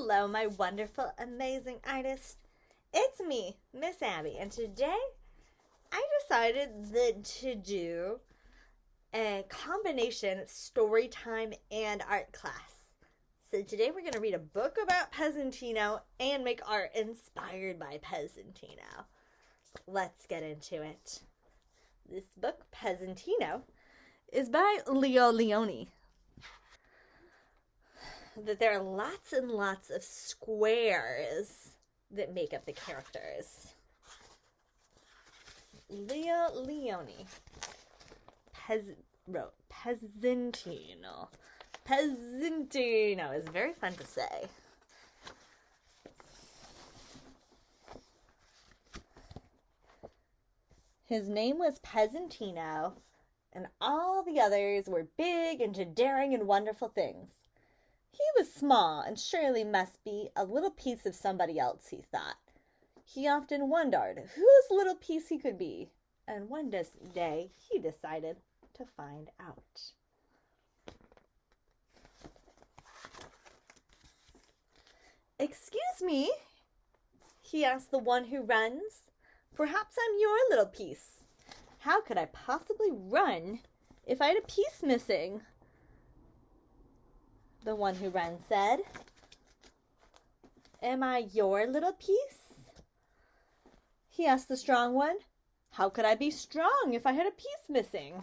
Hello, my wonderful, amazing artist. It's me, Miss Abby, and today I decided to do a combination story time and art class. So today we're going to read a book about Pezzintino and make art inspired by Pezzintino. Let's get into it. This book, Pezzintino, is by Leo Leone. That there are lots and lots of squares that make up the characters. Leo Leone wrote Pezzintino. Pezzintino is very fun to say. His name was Pezzintino, and all the others were big into daring and wonderful things. He was small and surely must be a little piece of somebody else, he thought. He often wondered whose little piece he could be, and one day he decided to find out. "Excuse me," he asked the one who runs. "Perhaps I'm your little piece. How could I possibly run if I had a piece missing?" The one who runs said. "Am I your little piece?" He asked the strong one. "How could I be strong if I had a piece missing?"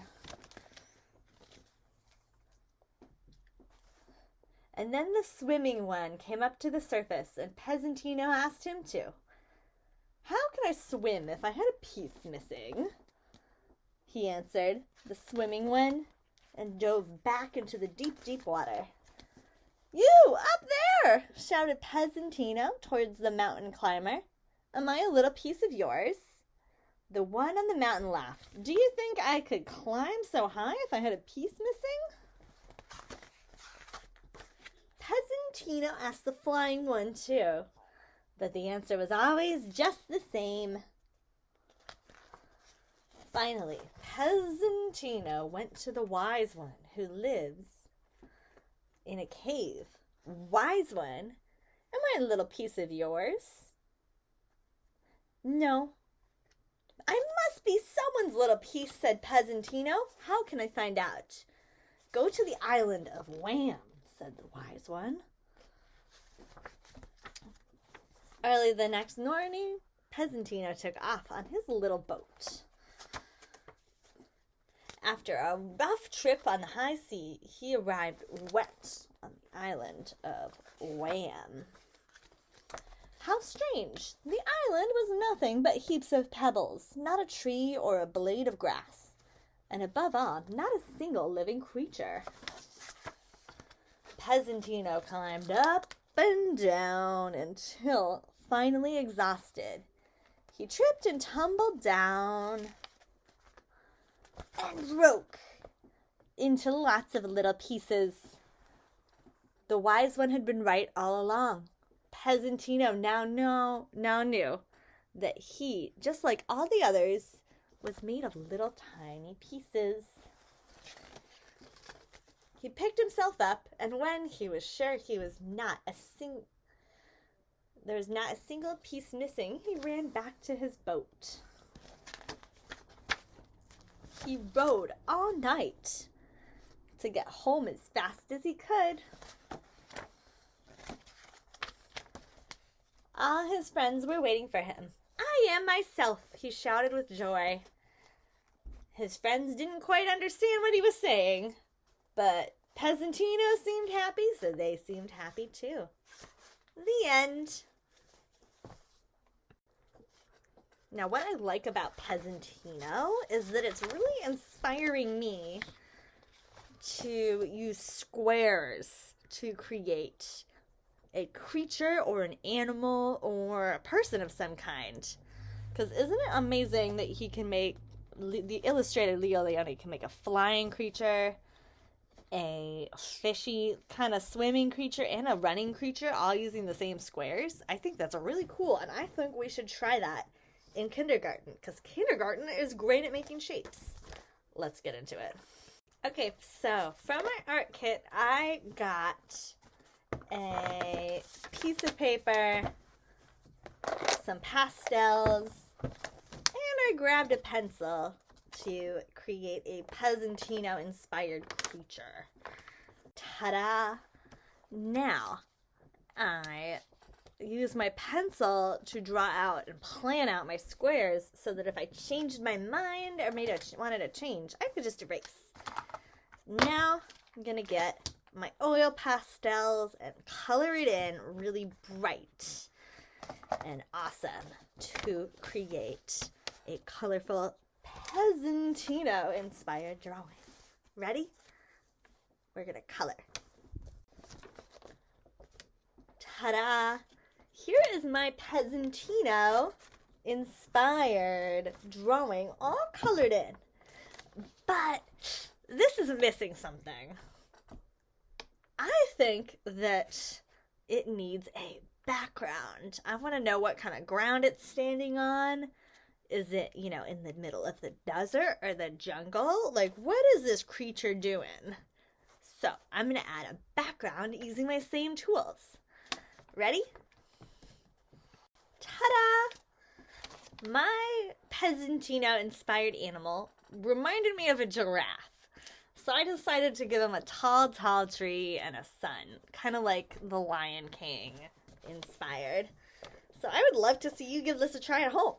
And then the swimming one came up to the surface, and Pezzintino asked him to. "How could I swim if I had a piece missing?" He answered, the swimming one, and dove back into the deep, deep water. "You, up there!" shouted Pezzintino towards the mountain climber. "Am I a little piece of yours?" The one on the mountain laughed. "Do you think I could climb so high if I had a piece missing?" Pezzintino asked the flying one too, but the answer was always just the same. Finally, Pezzintino went to the wise one who lives in a cave. "Wise one, am I a little piece of yours?" "No." "I must be someone's little piece," said Pezzintino. "How can I find out?" "Go to the island of Wham," said the wise one. Early the next morning, Pezzintino took off on his little boat. After a rough trip on the high sea, he arrived wet on the island of Wham. How strange! The island was nothing but heaps of pebbles, not a tree or a blade of grass, and above all, not a single living creature. Pezzintino climbed up and down until, finally exhausted, he tripped and tumbled down and broke into lots of little pieces. The wise one had been right all along. Pezzintino now knew that he, just like all the others, was made of little tiny pieces. He picked himself up, and when he was sure there was not a single piece missing, he ran back to his boat. He rode all night to get home as fast as he could. All his friends were waiting for him. "I am myself," he shouted with joy. His friends didn't quite understand what he was saying, but Pezzintino seemed happy, so they seemed happy too. The end. Now, what I like about Pezzintino is that it's really inspiring me to use squares to create a creature or an animal or a person of some kind. Because isn't it amazing that he can make, the illustrator Leo Leone can make a flying creature, a fishy kind of swimming creature, and a running creature all using the same squares? I think that's really cool, and I think we should try that in kindergarten, because kindergarten is great at making shapes. Let's get into it. Okay, so from my art kit, I got a piece piece of paper, some pastels, and I grabbed a pencil to create a Pezzintino inspired creature. Ta-da! Now, I use my pencil to draw out and plan out my squares so that if I changed my mind or wanted a change, I could just erase. Now, I'm going to get my oil pastels and color it in really bright and awesome to create a colorful Pezzintino inspired drawing. Ready? We're going to color. Ta-da! Here is my Pezzintino inspired drawing all colored in. But this is missing something. I think that it needs a background. I want to know what kind of ground it's standing on. Is it, in the middle of the desert or the jungle? Like, what is this creature doing? So I'm going to add a background using my same tools. Ready? Ta-da! My Pezzintino inspired animal reminded me of a giraffe. So I decided to give him a tall, tall tree and a sun. Kind of like the Lion King inspired. So I would love to see you give this a try at home.